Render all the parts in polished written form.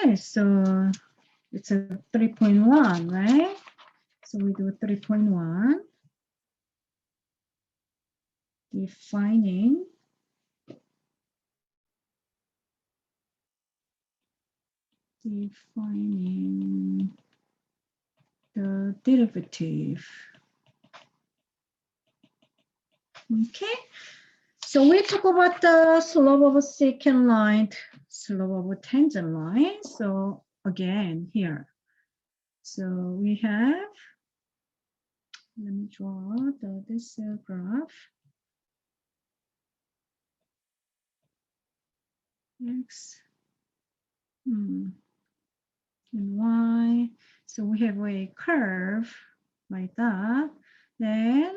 Okay, so it's a 3.1, right? So we do 3.1. Defining the derivative. Okay, so we talk about the slope of a secant line, slope of a tangent line. So again here, so we have, let me draw this graph. X and Y. So we have a curve like that. Then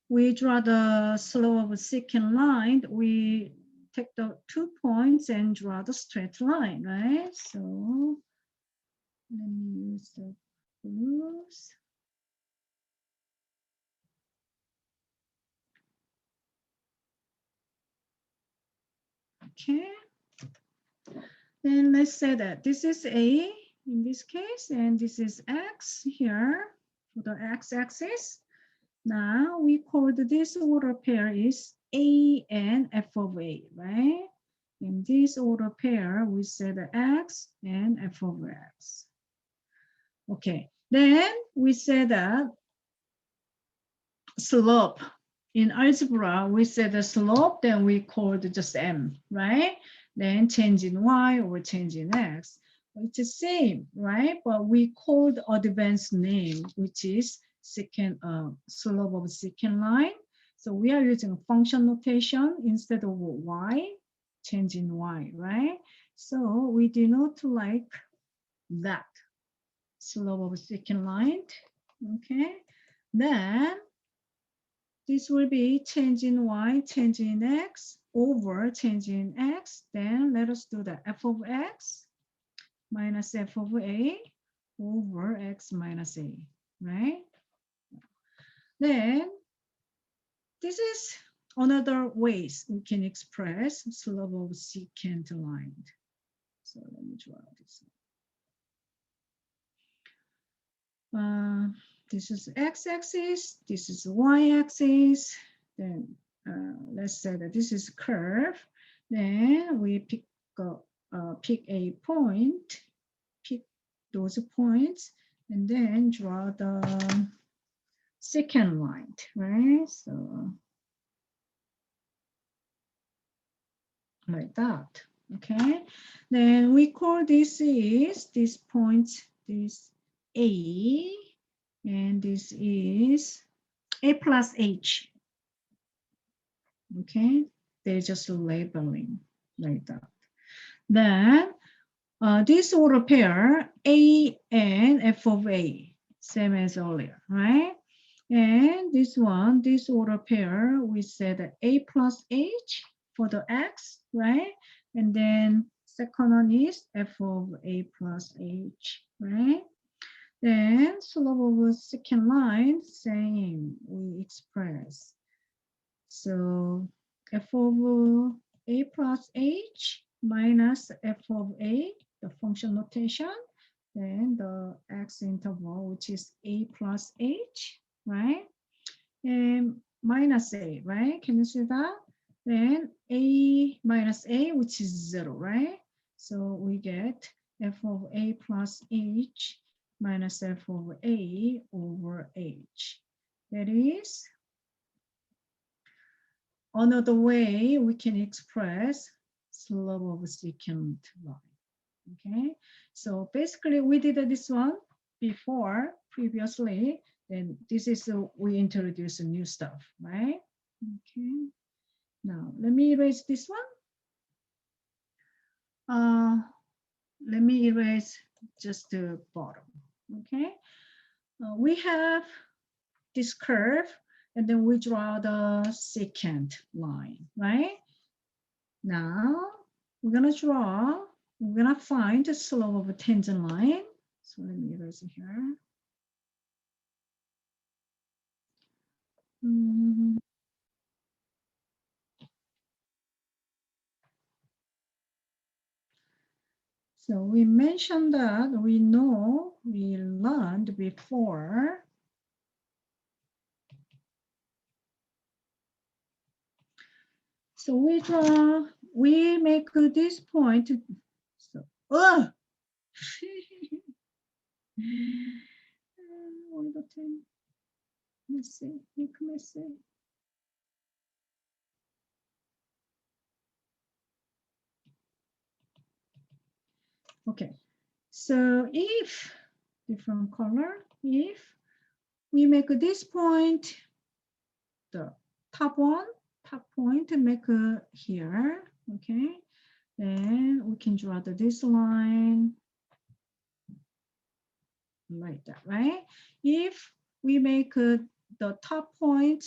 we draw the slope of a secant line. We take the 2 points and draw the straight line, right? So let me use the blues. Okay. Then let's say that this is A in this case, and this is X here for the X-axis. Now we called this order pair is A and F of A, right? In this order pair, we said X and F of X. Okay, then we said that slope. In algebra, we said the slope, then we called just M, right? Then change in Y or change in X. It's the same, right? But we called advanced name, which is secant, slope of secant line. So we are using function notation instead of Y, change in Y, right? So we denote like that, slope of secant line, okay? Then this will be change in Y, change in X, over change in X. Then let us do the F of X minus F of A over X minus A, right? Then this is another ways we can express slope of secant line. So let me draw this. This is x-axis, this is y-axis. Then let's say that this is curve. Then we pick a point, pick those points, and then draw the secant line, right? So like that, okay? Then we call this point, this A, and this is A plus H, okay? They're just labeling like that. Then this order pair, A and F of A, same as earlier, right? And this one, this order pair, we said A plus H for the X, right? And then second one is F of A plus H, right? Then slope of secant line, same, we express. So F of A plus H minus F of A, the function notation, then the X interval, which is A plus H, right? And minus A, right? Can you see that? Then A minus A, which is 0, right? So we get F of A plus H minus F of A over H. That is another way we can express slope of secant line. Okay, so basically we did this one before previously. Then this is we introduce new stuff, right? Okay, now let me erase this one. Let me erase just the bottom. Okay, we have this curve, and then we draw the secant line, right? Now we're gonna find the slope of a tangent line. So let me erase it here. So we mentioned that we know, we learned before. So we make this point. So, all the time. Messy, make messy. Okay, so if different color, if we make this point, the top point, make here, okay, then we can draw this line like that, right? If we make the top point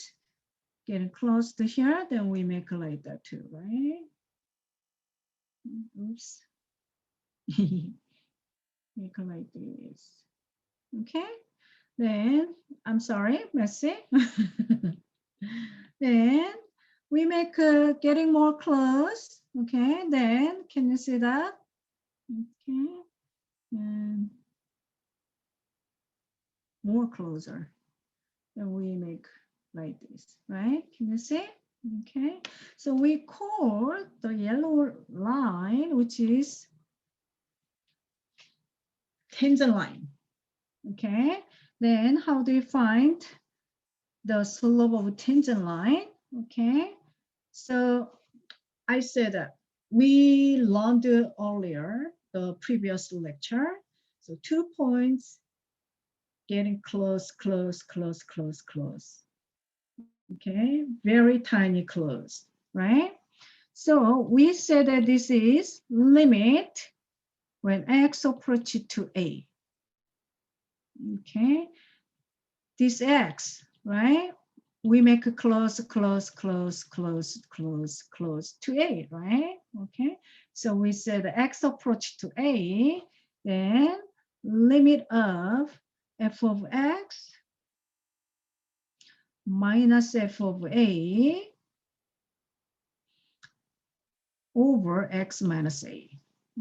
getting close to here, then we make like that too, right? Oops. Make like this. Okay, then I'm sorry, messy. Then we make getting more close. Okay, then can you see that? Okay, and more closer. Then we make like this, right? Can you see? Okay, so we call the yellow line, which is tangent line. Okay, then how do you find the slope of tangent line? Okay, so I said that we learned earlier the previous lecture. So 2 points getting close, close, close, close, close. Okay, very tiny close, right? So we said that this is limit when x approaches to a. Okay, this x, right? We make a close, close, close, close, close, close to a, right? Okay, so we said x approach to a, then limit of f of x minus f of a over x minus a.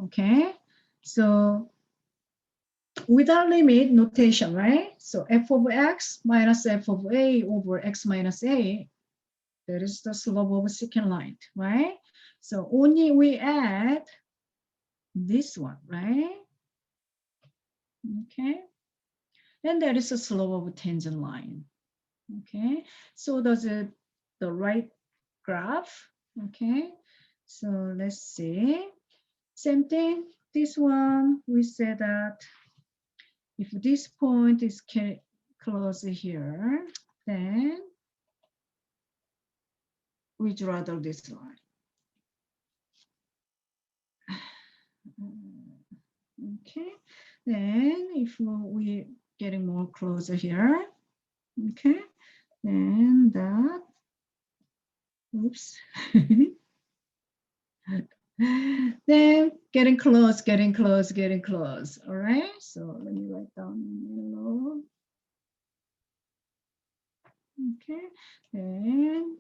Okay, so without limit notation, right? So f of x minus f of a over x minus a, that is the slope of secant line, right? So only we add this one, right? Okay, and that is the slope of a tangent line. Okay, so does it the right graph? Okay, so let's see. Same thing. This one we said that if this point is close here, then we draw this line. Okay, then if we getting more closer here, okay, then that, oops. Then getting close, getting close, getting close. All right, so let me write down yellow. Okay, then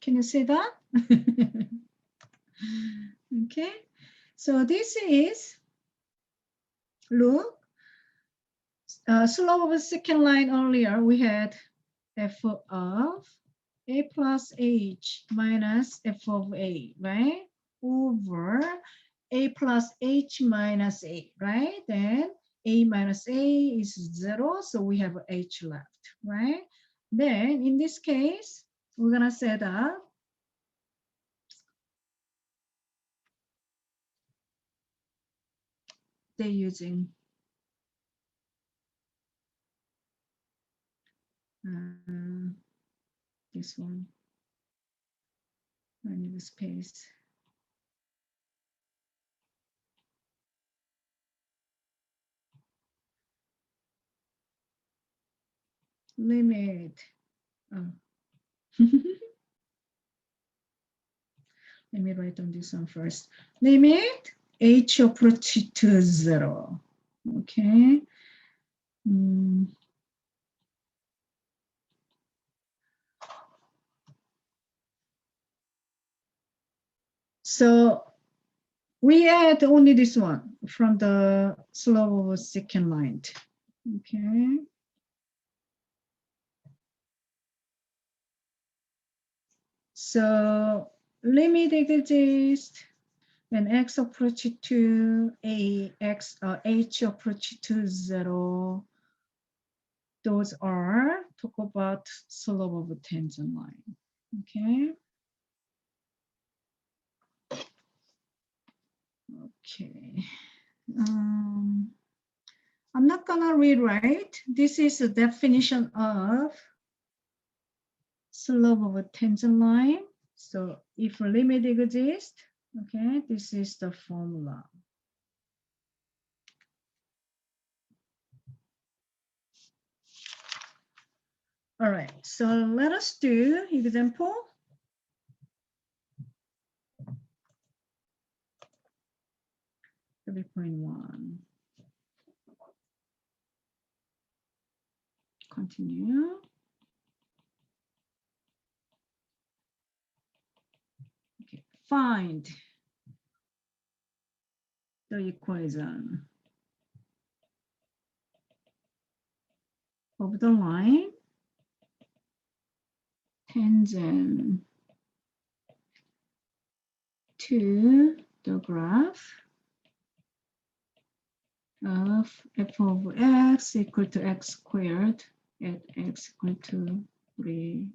can you see that? Okay, so this is, look, slope of the secant line earlier, we had f of a plus h minus f of a, right? Over a plus h minus a, right? Then a minus a is 0, so we have h left, right? Then in this case, we're gonna set up they're using this one. I need a space. Limit. Oh. Let me write on this one first. Limit h approach to 0. Okay. So we add only this one from the slope of secant line. Okay. So limit exists when x approach to h approach to 0. Those are talk about slope of tangent line. Okay. Okay. I'm not gonna rewrite. This is a definition of slope of a tangent line. So if a limit exists, okay, this is the formula. All right, so let us do example. .1. Continue. Okay, find the equation of the line tangent to the graph of f of x equal to x squared at x equal to 3.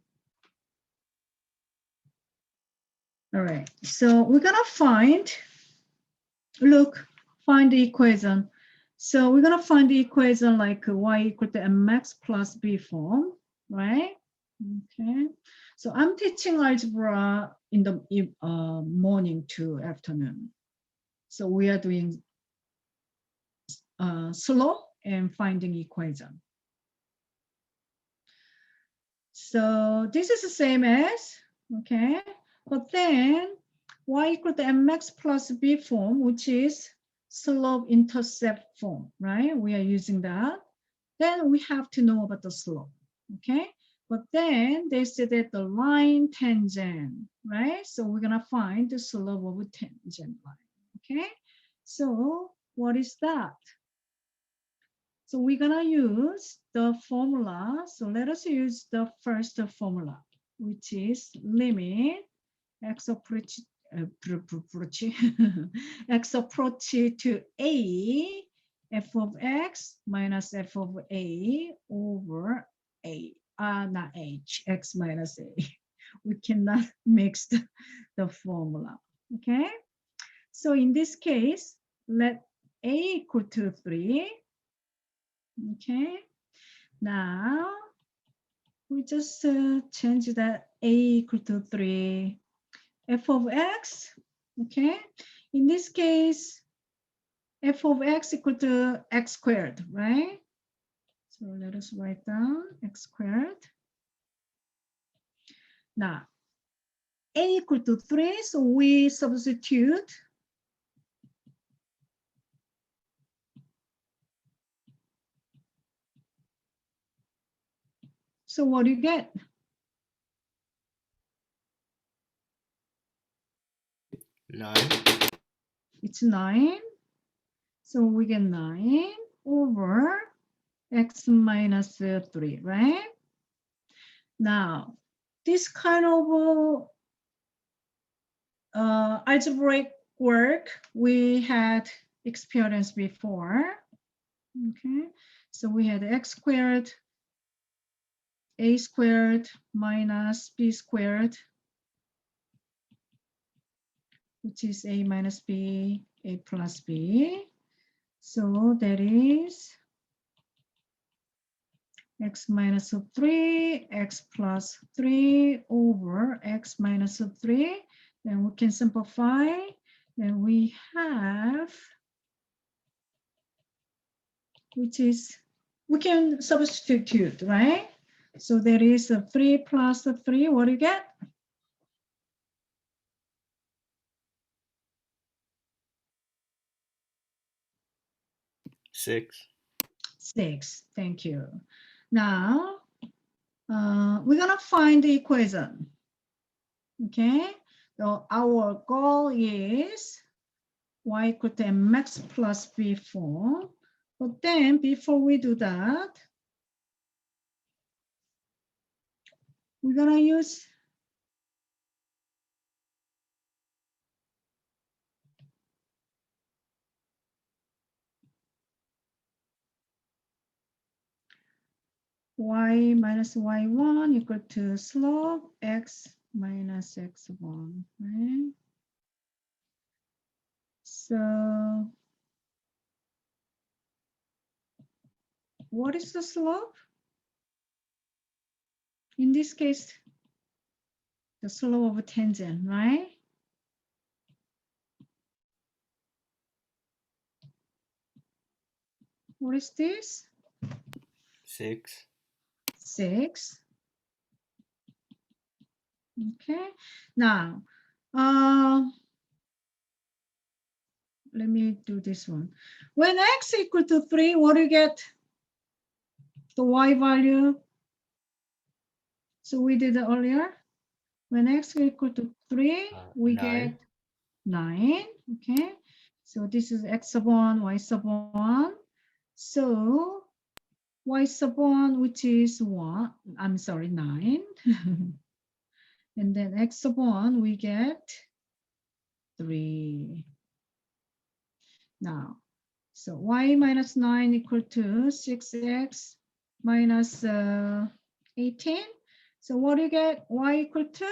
All right, so we're gonna find, find the equation. So we're gonna find the equation like y equal to mx plus b form, right? Okay, so I'm teaching algebra in the morning to afternoon. So we are doing slope and finding equation. So this is the same as, okay, but then y equal to mx plus b form, which is slope intercept form, right? We are using that. Then we have to know about the slope, okay? But then they said that the line tangent, right? So we're gonna find the slope of a tangent line, okay? So what is that? So we're gonna use the formula. So let us use the first formula, which is limit x approach x approach to a f of x minus f of a over a, not h, x minus a. We cannot mix the formula, okay? So in this case, let a equal to 3. Okay, now we just change that a equal to 3. F of x, okay? In this case, f of x equal to x squared, right? So let us write down x squared. Now, a equal to 3, so we substitute. So what do you get? 9. It's 9. So we get 9 over x minus 3, right? Now, this kind of algebraic work we had experienced before. Okay, so we had x squared, a squared minus b squared, which is a minus b, a plus b. So that is x minus 3, x plus 3 over x minus 3. Then we can simplify. Then we have, which is, we can substitute, right? So there is a 3 plus 3, what do you get? 6. 6, thank you. Now, we're gonna find the equation, okay? So our goal is y equal to mx plus b form. But then before we do that, we're gonna use y minus y1 equal to slope x minus x1, right? So what is the slope? In this case, the slope of tangent, right? What is this? 6. 6. Okay. Now, let me do this one. When x equal to 3, what do you get? The y value. So we did it earlier. When x equal to 3, we 9. get 9. Okay. So this is x sub 1, y sub 1. So y sub 1, which is 1, I'm sorry, 9. And then x sub 1, we get 3. Now, so y minus 9 equal to 6x minus 18. So what do you get? Y equal to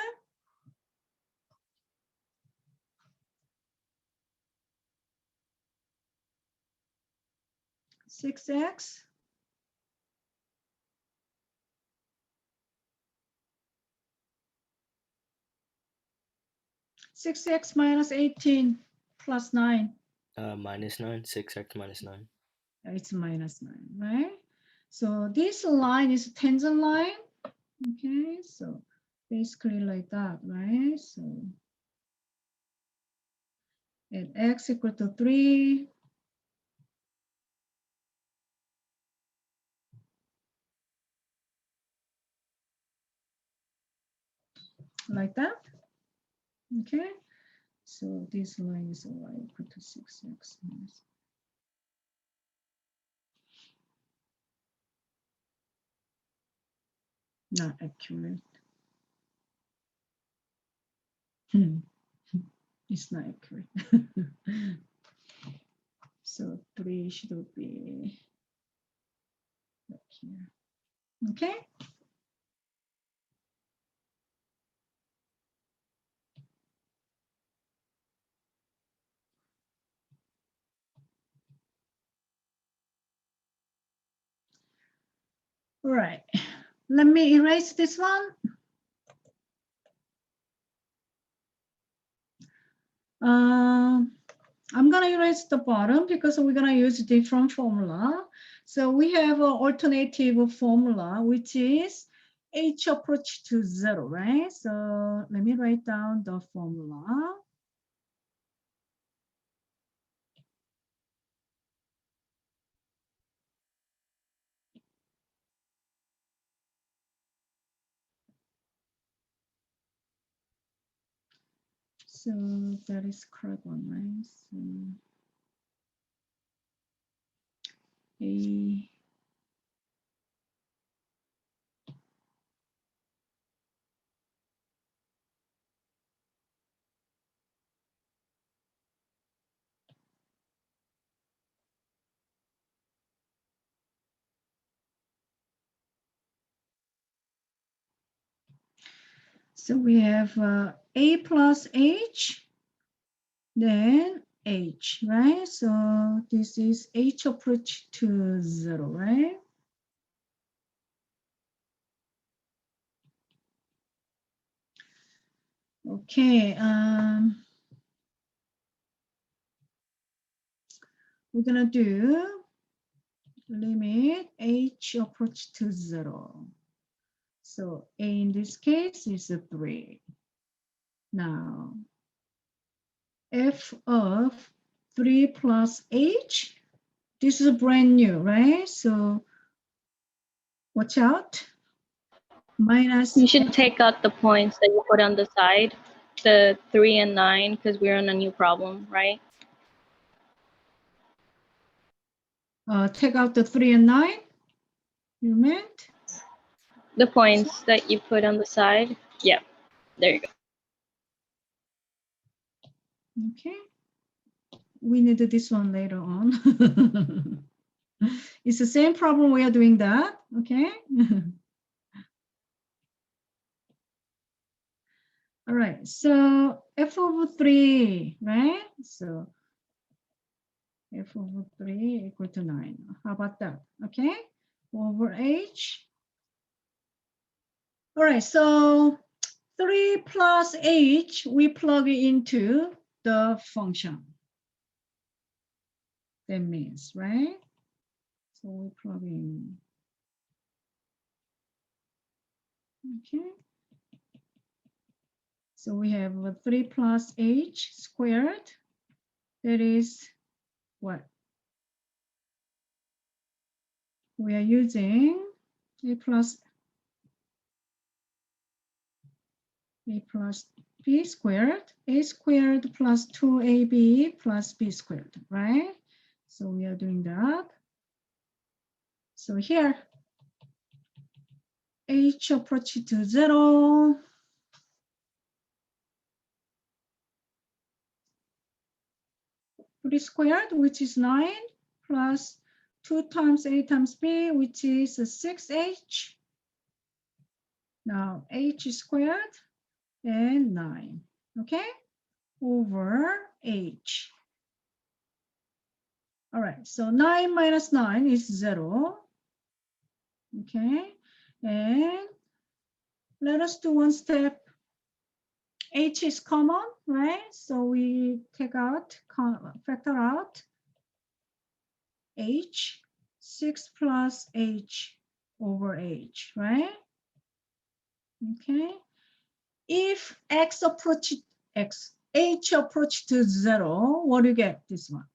6x 6x minus 18 plus 9. Minus 9. 6x minus 9. It's minus 9, right? So this line is a tangent line. Okay, so basically like that, right? So at x equal to 3, like that. Okay, so this line is y equal to 6x minus. Not accurate. It's not accurate. So 3 should be right here. Okay. All right. Let me erase this one. I'm going to erase the bottom because we're going to use a different formula. So we have an alternative formula, which is h approach to 0, right? So let me write down the formula. So that is correct one, right? So A so we have A plus H, then H, right? So this is H approach to 0, right? Okay, we're gonna do limit H approach to 0. So A in this case is a 3. Now, f of 3 plus H, this is brand new, right? So watch out. Minus You should take out the points that you put on the side. the 3 and 9 because we're on a new problem, right? Take out the 3 and 9, you meant? The points that you put on the side. Yeah, there you go. Okay. We need this one later on. It's the same problem we are doing that, okay? All right, so f over 3, right? So f over 3 equal to 9. How about that? Okay, over h. All right, so 3 plus h, we plug it into the function. That means, right? So we plug in. Okay. So we have 3 plus h squared. That is what? We are using a plus b squared, a squared plus 2ab plus b squared, right? So we are doing that. So here, h approach to 0. b squared, which is 9, plus 2 times a times b, which is 6h. Now h squared and 9, okay? Over h. All right, so 9 minus 9 is 0. Okay, and let us do one step. H is common, right? So we take out, factor out h, 6 plus h over h, right? Okay. If h approach to 0, what do you get this one?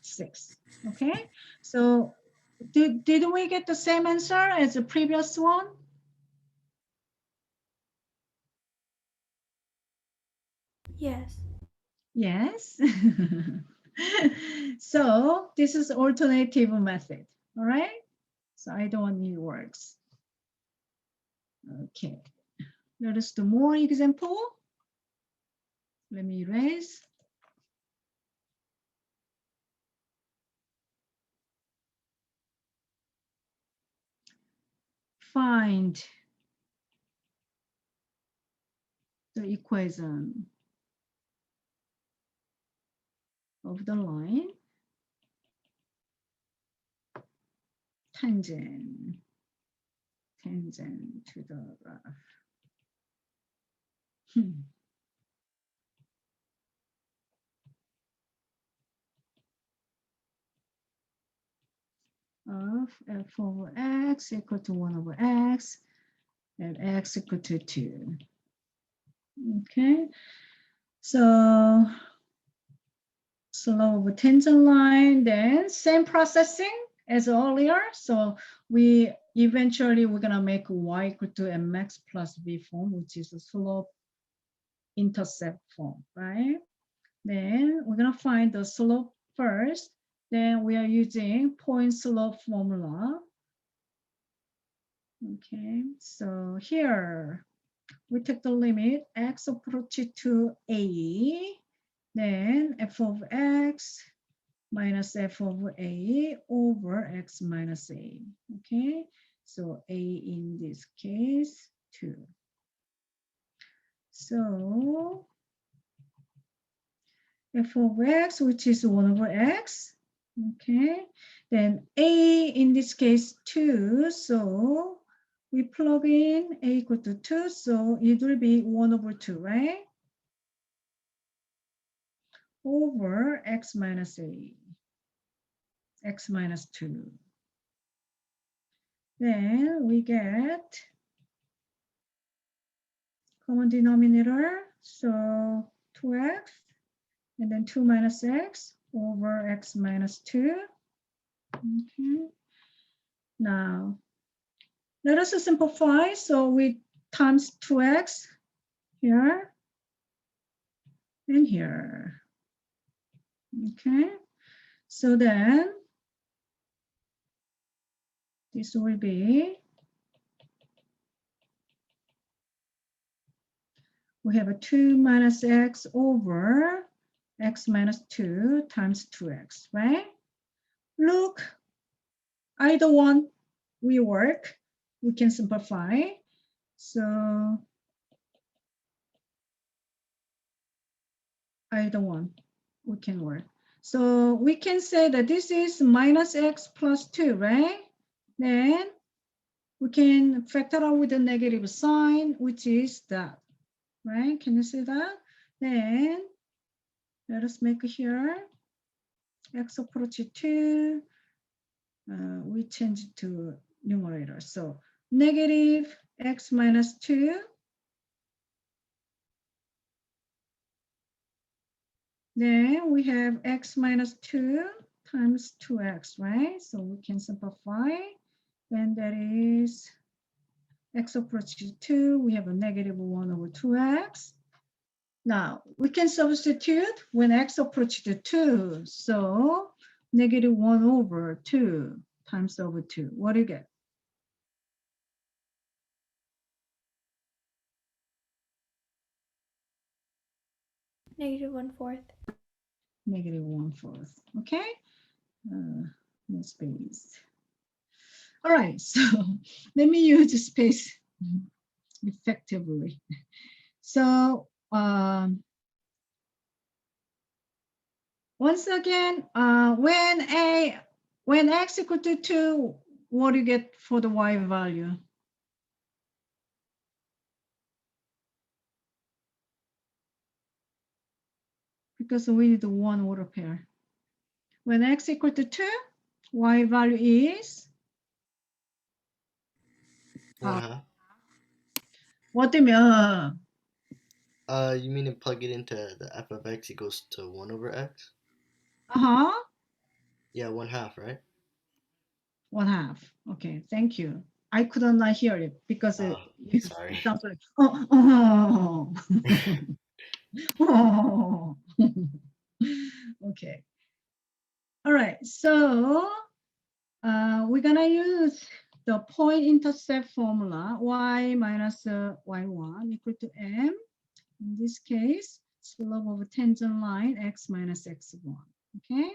6. Okay. So did we get the same answer as the previous one? Yes. Yes. So this is alternative method, all right? So I don't need works. Okay, let us do more example. Let me erase. Find the equation of the line tangent to the graph. Of f over x equal to 1 over x and x equal to 2. Okay, so slope of tangent line, then same processing as earlier. So we're gonna make y equal to mx plus b form, which is a slope intercept form, right? Then we're gonna find the slope first. Then we are using point slope formula. Okay, so here we take the limit x approach to a, then f of x minus f over a over x minus a. Okay, so a in this case 2. So f of x, which is 1 over x. Okay, then a in this case 2. So we plug in a equal to 2. So it will be 1 over 2, right? Over x minus a, x minus 2. Then we get common denominator, so 2x, and then 2 minus x over x minus 2. Okay. Now, let us simplify. So we times 2x here and here. Okay, so then this will be, we have a 2 minus x over x minus 2 times 2x, right? Look, either one will work. We can simplify. So either one we can work. So we can say that this is minus x plus 2, right? Then we can factor out with the negative sign, which is that, right? Can you see that? Then let us make here x approach 2. We change it to numerator. So negative x minus 2. Then we have x minus 2 times 2x, right? So we can simplify. And that is x approaches 2. We have a negative 1 over 2x. Now, we can substitute when x approaches 2. So negative 1 over 2 times over 2. What do you get? Negative 1/4. Negative 1/4. Okay? No space. All right, so let me use space effectively. So once again, when x equal to 2, what do you get for the y value? Because we need the one order pair. When x equal to 2, y value is 1/2. what do you mean? You mean to plug it into the f of x equals to 1 over x? Uh-huh. Yeah, 1/2, right? 1/2. Okay, thank you. I could not hear it because it Sorry. sounds like oh. Oh. Okay. All right. So we're gonna use the point intercept formula y minus y1 equal to m. In this case, slope of a tangent line x minus x1. Okay.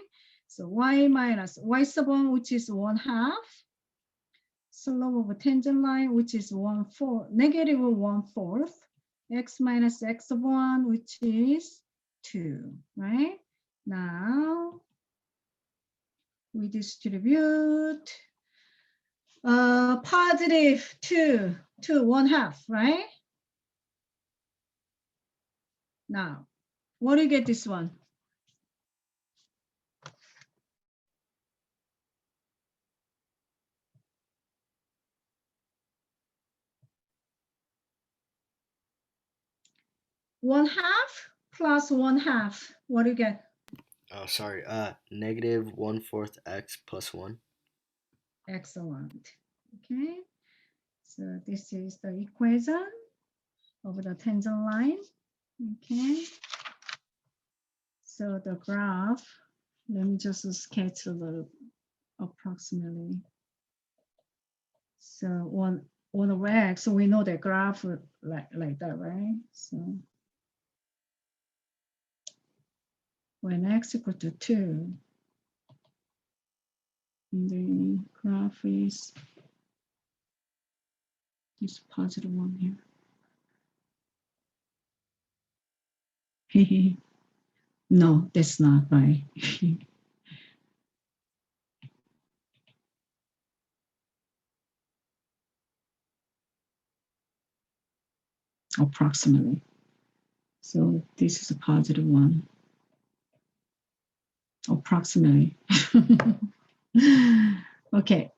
So y minus y sub 1, which is 1/2. Slope of a tangent line, which is negative 1/4. X minus x1, which is 2, right? Now we distribute positive 2 to 1/2, right? Now, what do you get this one? One half plus 1/2. What do you get? Oh, sorry. Negative 1/4 x plus 1. Excellent. Okay. So this is the equation of the tangent line. Okay. So the graph, let me just sketch a little approximately. So one over x, so we know the graph like that, right? So when x equal to 2, the graph is this positive one here. No, that's not right. Approximately. So this is a positive one. Approximately. Okay.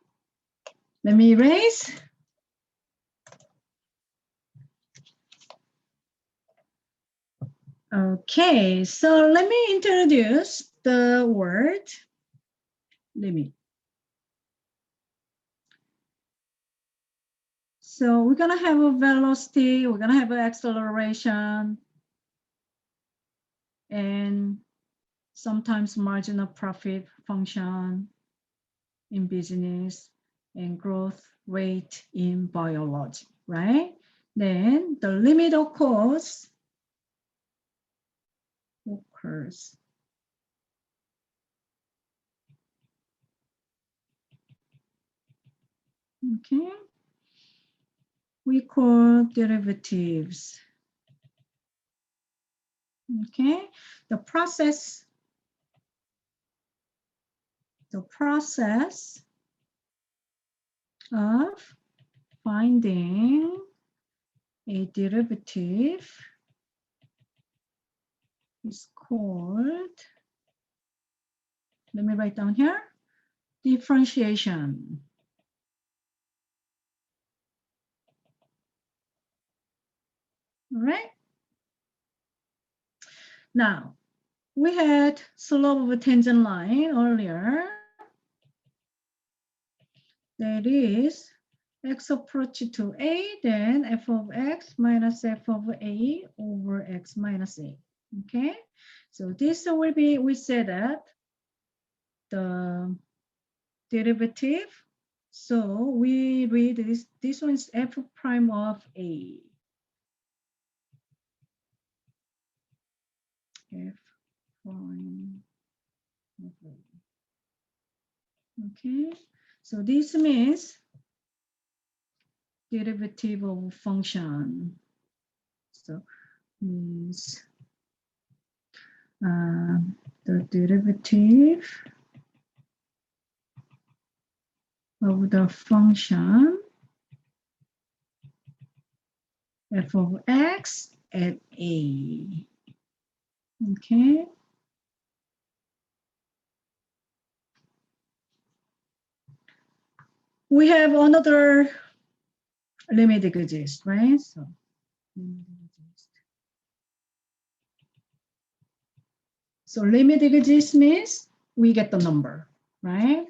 Let me erase. Okay, so let me introduce the word limit. So we're gonna have a velocity, we're gonna have an acceleration, and sometimes marginal profit function in business and growth rate in biology, right? Then the limit occurs okay, we call derivatives. Okay, the process of finding a derivative is called, let me write down here, differentiation. All right. Now, we had slope of a tangent line earlier. That is x approach to a, then f of x minus f of a over x minus a. Okay, so this will be, we said that the derivative. So we read this one is f prime of a. F prime of a. Okay, so this means derivative of function. So means the derivative of the function f of x at a. Okay. We have another limit exists, right? So limit exists means we get the number, right?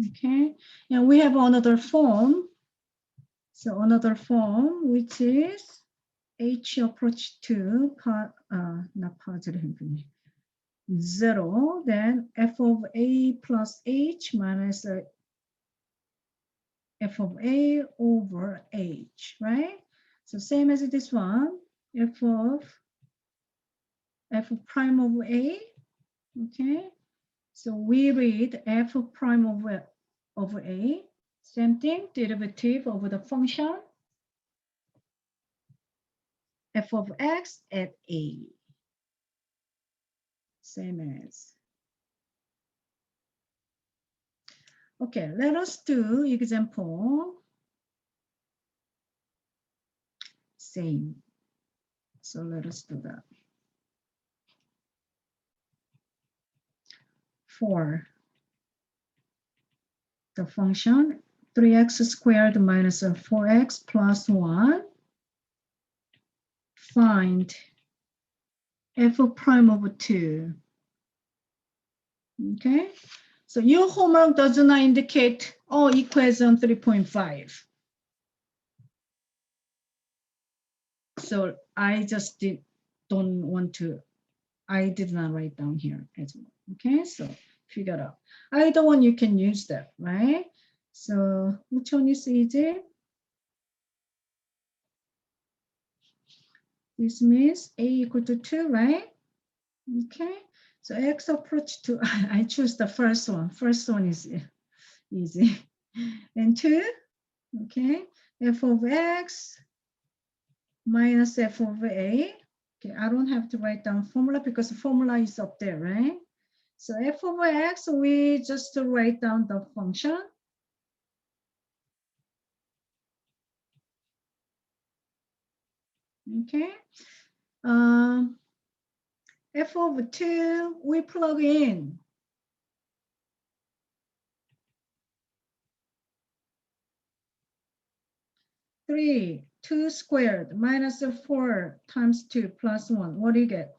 Okay, and we have another form. So another form, which is h approach to not positive, 0, then f of a plus h minus f of a over h, right? So same as this one, f prime of a, okay? So we read f prime of a, same thing, derivative of the function f of x at a, same as. Okay, let us do example. Same. So let us do that. For the function 3x squared minus 4x plus 1, find f prime of 2. Okay, so your homework does not indicate equation 3.5. So I just don't want to, I did not write down here as well. Okay, so figure out. Either one you can use that, right? So which one is easy? This means a equal to 2, right? Okay, so x approach to, I choose the first one. First one is easy. And 2, okay, f of x minus f of a. Okay, I don't have to write down formula because the formula is up there, right? So f of x, we just write down the function. Okay. F of 2, we plug in. Three, 2 squared minus 4 times 2 plus 1. What do you get?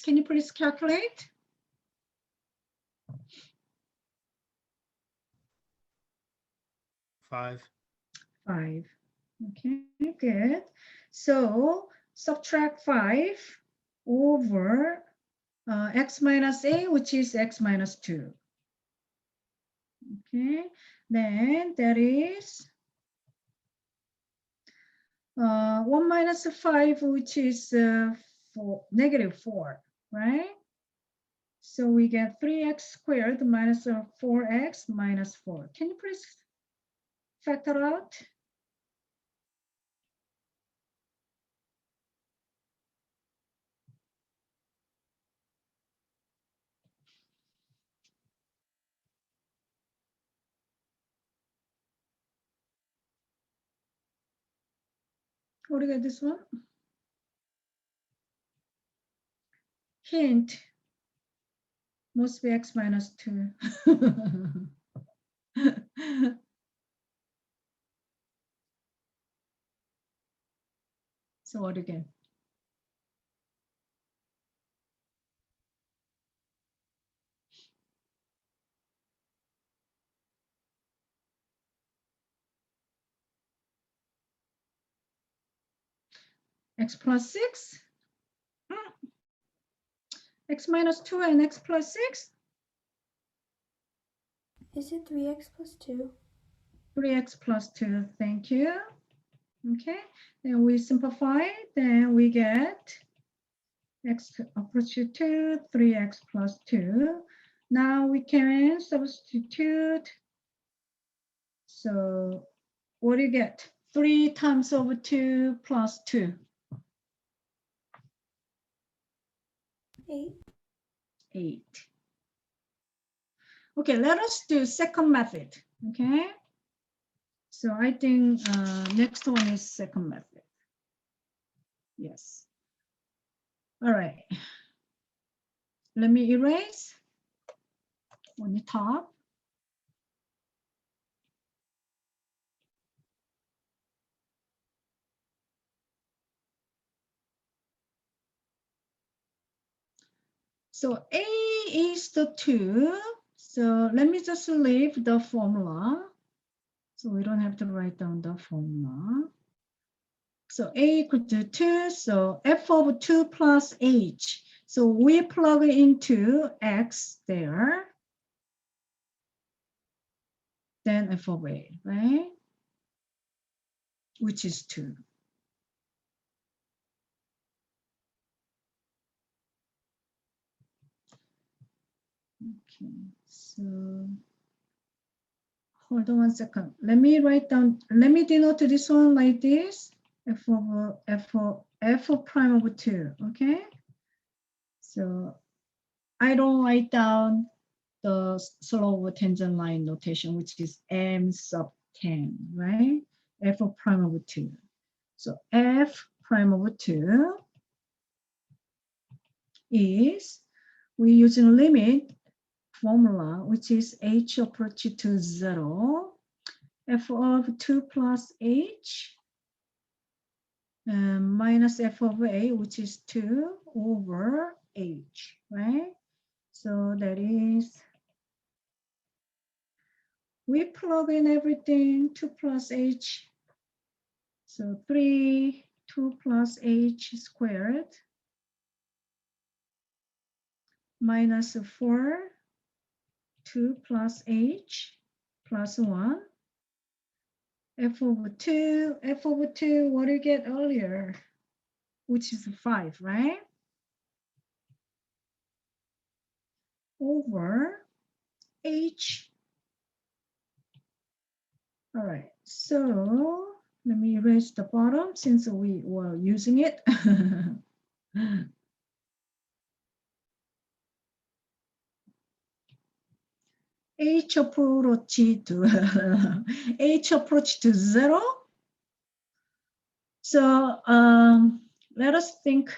Can you please calculate? 5. 5. Okay, good. So subtract 5 over x minus a, which is x minus 2. Okay, then that is 1 minus 5, which is negative 4, right? So we get 3x squared minus 4x minus 4. Can you please factor out? What do you get this one? Hint, must be x minus 2. So what again? X plus 6? X minus 2 and x plus 6? Is it 3x plus 2? 3x plus 2, thank you. Okay, then we simplify, then we get x approach to 2, 3x plus 2. Now we can substitute. So what do you get? 3 times over 2 plus 2. 8. 8. Okay, let us do second method. Okay, so I think next one is second method. Yes. All right. Let me erase on the top. So A is the 2. So let me just leave the formula. So we don't have to write down the formula. So A equal to 2. So f of 2 plus h. So we plug into x there. Then f of a, right? Which is 2. Okay, so hold on 1 second. Let me write down, let me denote this one like this. F prime of 2, okay? So I don't write down the slope of tangent line notation, which is m sub 10, right? F prime of 2. So f prime of 2 is, we using limit formula, which is h approach to 0, f of 2 plus h minus f of a, which is 2 over h, right? So that is, we plug in everything, 2 plus h, so 3, 2 plus h squared, minus 4, 2 plus h, plus 1, f over 2, what do you get earlier? Which is 5, right? Over h. All right, so let me erase the bottom since we were using it. h approach to h approach to 0. So let us think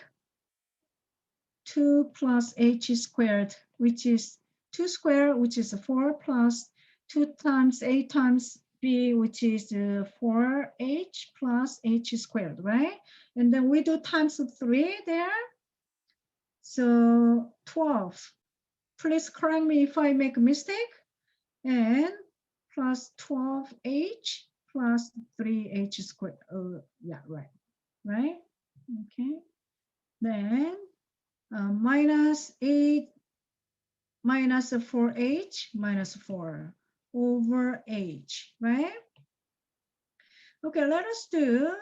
2 plus h squared, which is 2 squared, which is 4 plus 2 times a times b, which is 4h plus h squared, right? And then we do times 3 there. So 12. Please correct me if I make a mistake. And plus 12h plus 3h squared. Yeah, right. Right? Okay. Then minus 8 minus 4h minus 4 over h, right? Okay, let us do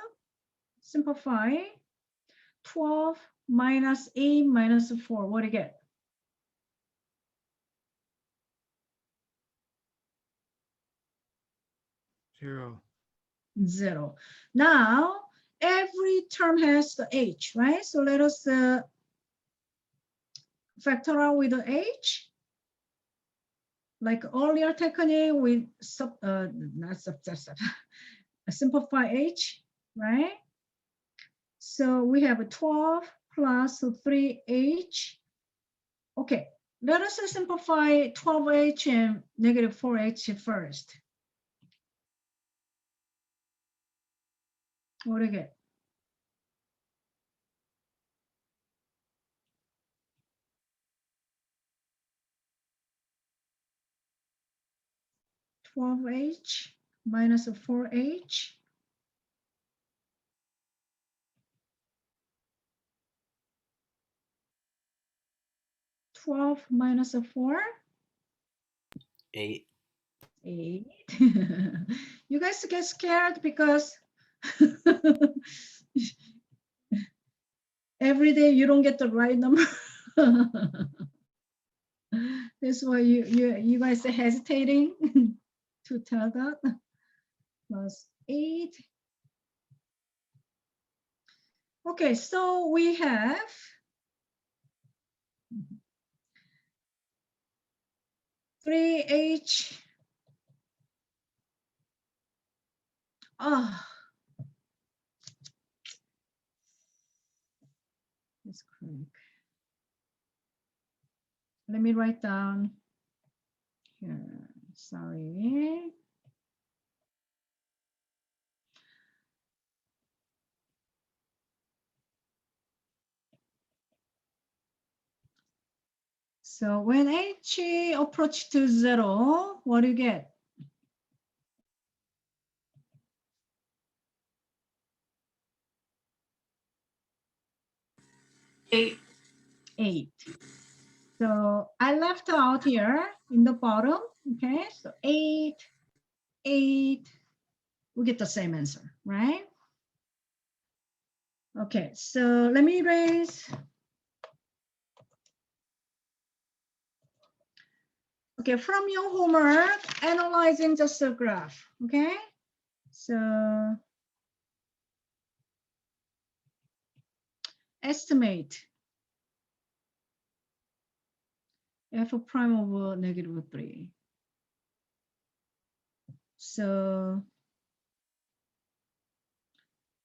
simplify. 12 minus 8 minus 4. What do you get? 0. 0. Now, every term has the h, right? So let us factor out with the h. Like earlier technique with simplify h, right? So we have 12 plus 3h. Okay, let us simplify 12h and negative 4h first. What do you get? 12h minus 4h. 12 minus 4. 8. 8. You guys get scared because every day you don't get the right number. That's why you guys are hesitating to tell that. Plus 8. Okay, so we have 3h. Ah, that's correct. Let me write down here. Sorry. So when h approach to 0, what do you get? 8. 8. So I left out here in the bottom. Okay, so 8, 8. We get the same answer, right? Okay, so let me erase. Okay, from your homework, analyzing just a graph, okay? So estimate f prime over negative 3. So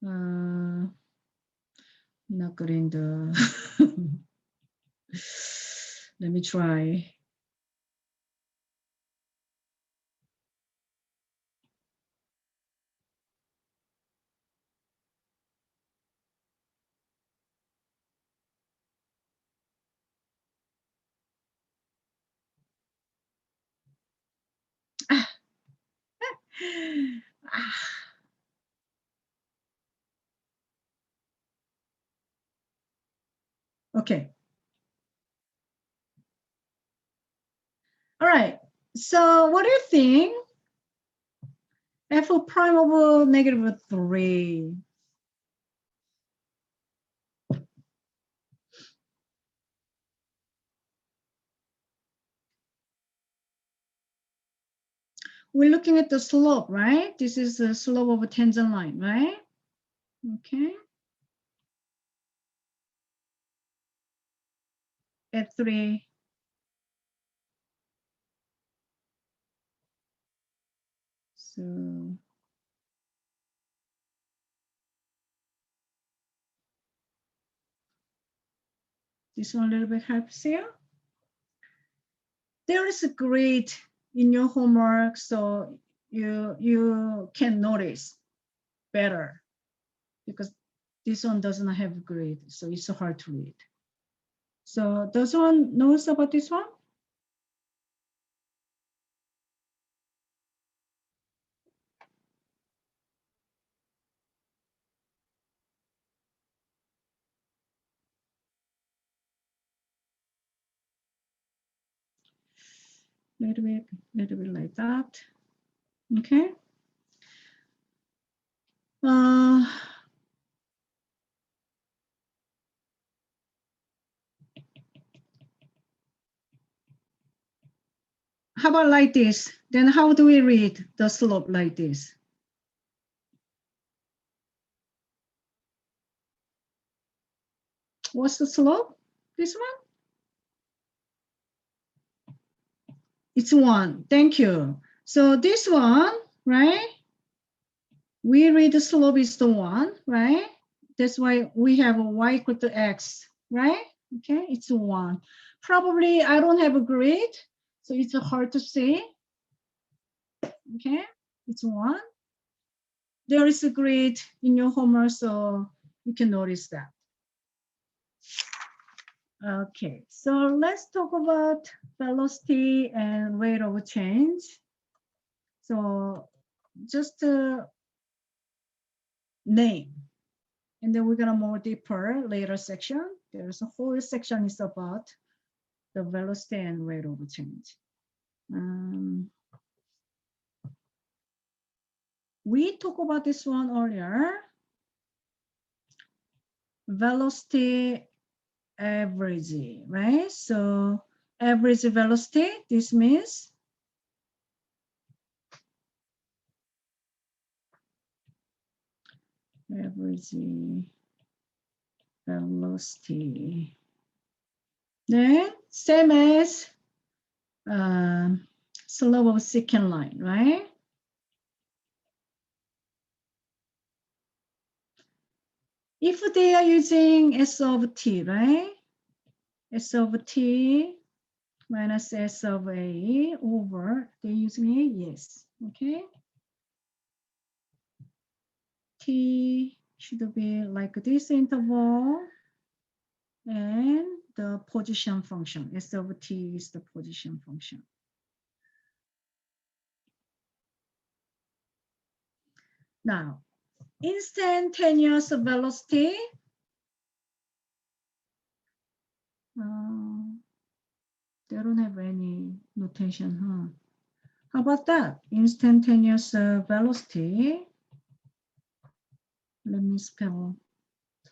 not good in the let me try. Okay. All right. So what do you think? F prime over negative 3. We're looking at the slope, right? This is the slope of a tangent line, right? Okay. At 3. So this one a little bit helps you. There is a grid in your homework, so you can notice better because this one doesn't have a grid, so it's so hard to read. So does one knows about this one? Little bit like that. Okay. How about like this? Then how do we read the slope like this? What's the slope? This one? It's 1. Thank you. So this one, right? We read the slope is the 1, right? That's why we have a y equal to x, right? Okay, it's 1. Probably I don't have a grid, so it's hard to see. Okay, it's 1. There is a grid in your homework, so you can notice that. Okay, so let's talk about velocity and rate of change. So just name, and then we're gonna more deeper later section. There's a whole section is about the velocity and rate of change. We talked about this one earlier. Velocity average, right? So average velocity, this means average velocity. Then same as slope of secant line, right? If they are using S of t, right? S of t minus S of a over, they're using a, yes, okay? T should be like this interval and the position function. S of t is the position function. Now, instantaneous velocity. They don't have any notation, huh? How about that? Instantaneous velocity. Let me spell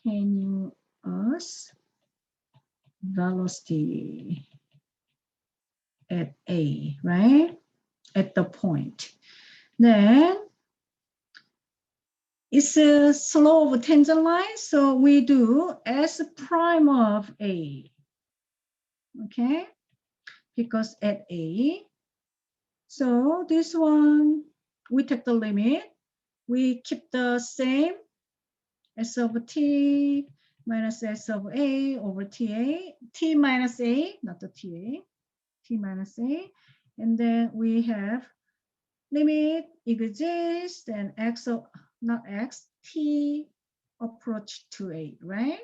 tenuous velocity at A, right? At the point. Then it's a slope of tangent line, so we do S prime of A, okay? Because at A, so this one, we take the limit, we keep the same S of t minus S of A over TA, t minus A, not the TA, t minus A, and then we have limit exists and x of, not x, t approach to A, right?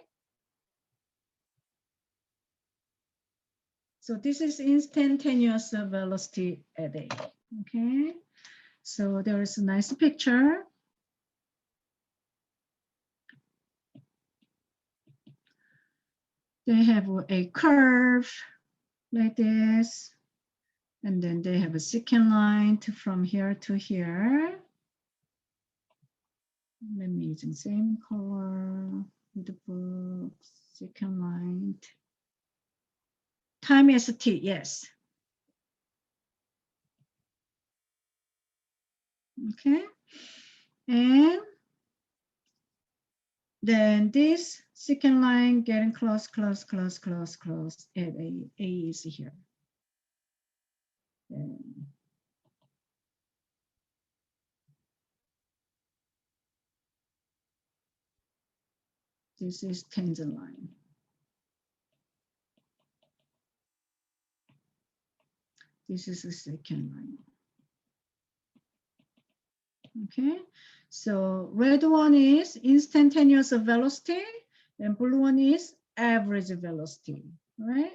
So this is instantaneous velocity at A, okay? So there is a nice picture. They have a curve like this, and then they have a secant line from here to here. Let me use the same color with the book, secant line. Time is t, yes. Okay, and then this secant line getting close, close, close, close, close, and A is here. And this is tangent line. This is the secant line. Okay, so red one is instantaneous velocity, and blue one is average velocity. All right.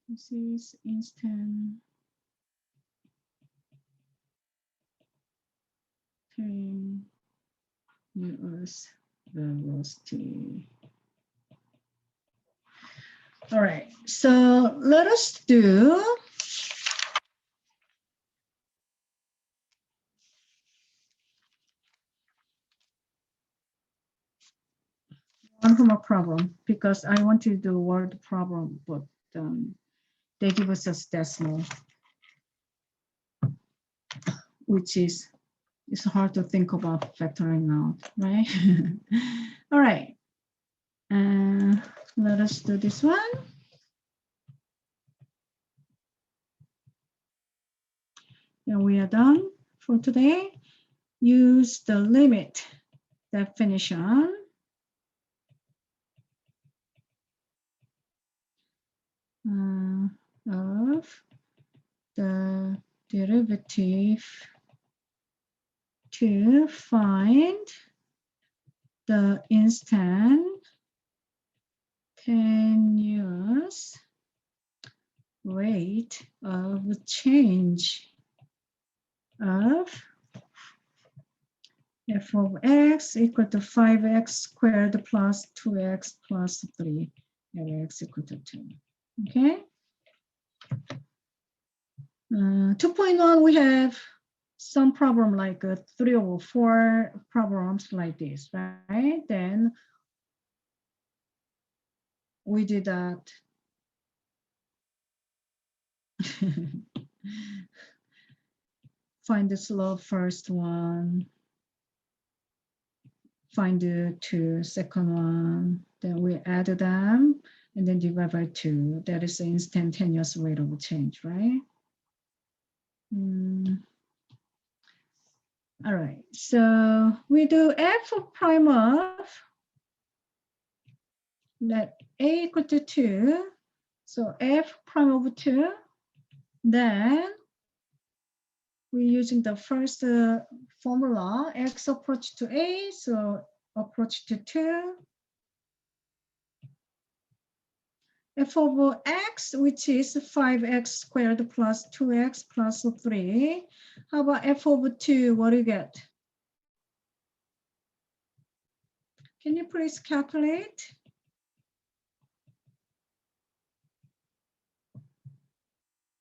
This is instantaneous velocity. All right, so let us do one homework problem because I want to do word problem, but they give us a decimal, which is it's hard to think about factoring out, right? All right, let us do this one. And we are done for today. Use the limit definition of the derivative to find the instantaneous rate of change of f of x equal to 5x squared plus 2x plus 3 at x equal to 2. Okay. 2.1, we have some problem like 3 or 4 problems like this, right? Then we did that. Find the slope first one. Find the second one. Then we add them and then divide by 2. That is the instantaneous rate of change, right? All right, so we do f prime of, let a equal to 2. So f prime of 2. Then we're using the first formula, x approach to a, so approach to 2. F of x, which is 5x squared plus 2x plus 3. How about f of 2? What do you get? Can you please calculate?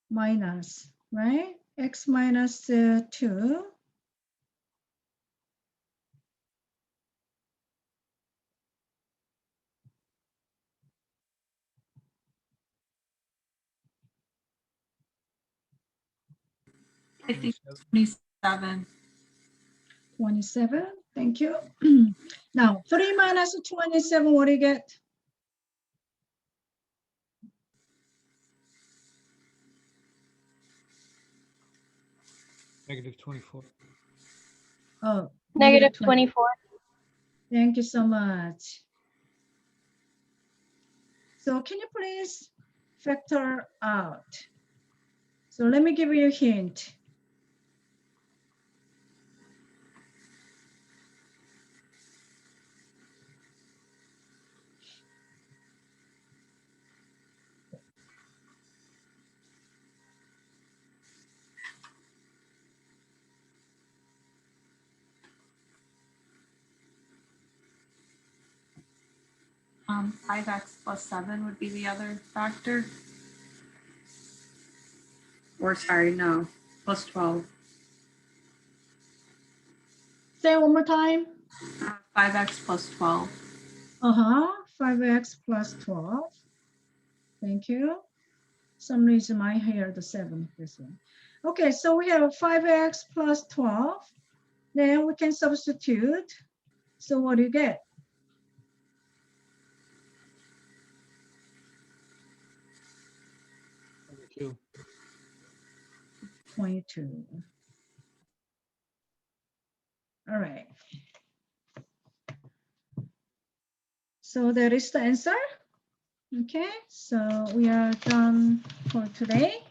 Minus, right? X minus 2. I think 27. 27, thank you. Now, 3 minus 27, what do you get? Negative 24. Oh, Negative 20. 24. Thank you so much. So can you please factor out? So let me give you a hint. — 5x plus 7 would be the other factor. Or sorry, no, plus 12. Say it one more time. 5x plus 12. 5x plus 12. Thank you. Some reason I hear the 7 this one. Okay, so we have 5x plus 12. Then we can substitute. So what do you get? 22. All right. So that is the answer. Okay, so we are done for today.